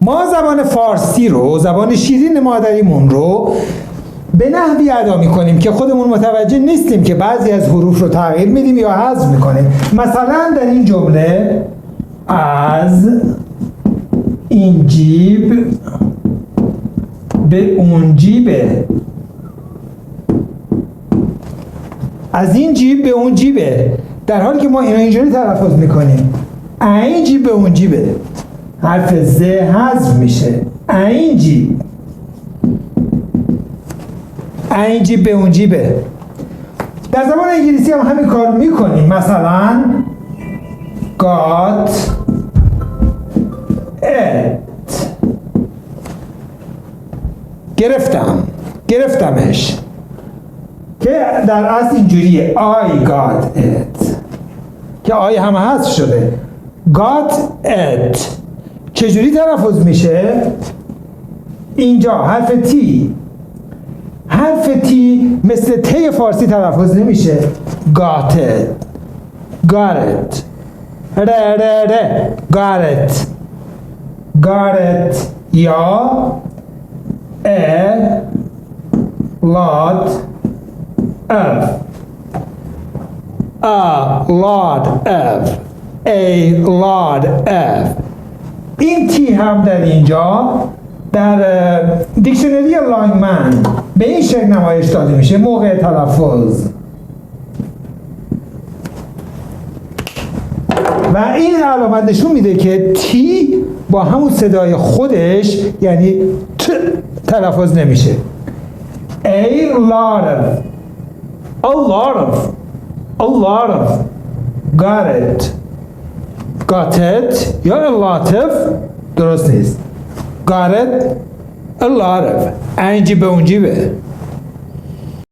ما زبان فارسی رو، زبان شیرین مادریمون رو به نحوی ادا میکنیم که خودمون متوجه نیستیم که بعضی از حروف رو تغییر میدیم یا حذف میکنیم. مثلا در این جمله از این جیب به اون جیبه، از این جیب به اون جیبه، در حالی که ما اینا اینجوری تلفظ میکنیم این جیب به اون جیبه، حرف ز حذف میشه، این جیب، این جیب به اون جیبه. در زبان انگلیسی هم همین کار میکنیم. مثلا got it، گرفتمش، که در اصل اینجوریه I got it، که آی هم حذف شده. got it چجوری تلفظ میشه؟ اینجا حرف تی، حرف تی مثل تی فارسی تلفظ نمیشه. got it، got it، got it، got it، یا a lot of، a lot of، a lot of. این تی هم در اینجا در دیکشنری لانگمن به این شکل نمایش داده میشه موقع تلفظ، و این علامت نشون میده که تی با همون صدای خودش یعنی ت تلفظ نمیشه. A lot of، a lot of، a lot of، got it، got it یا a lot of درست نیست. got it، a lot of، این جیب به اون جیبه.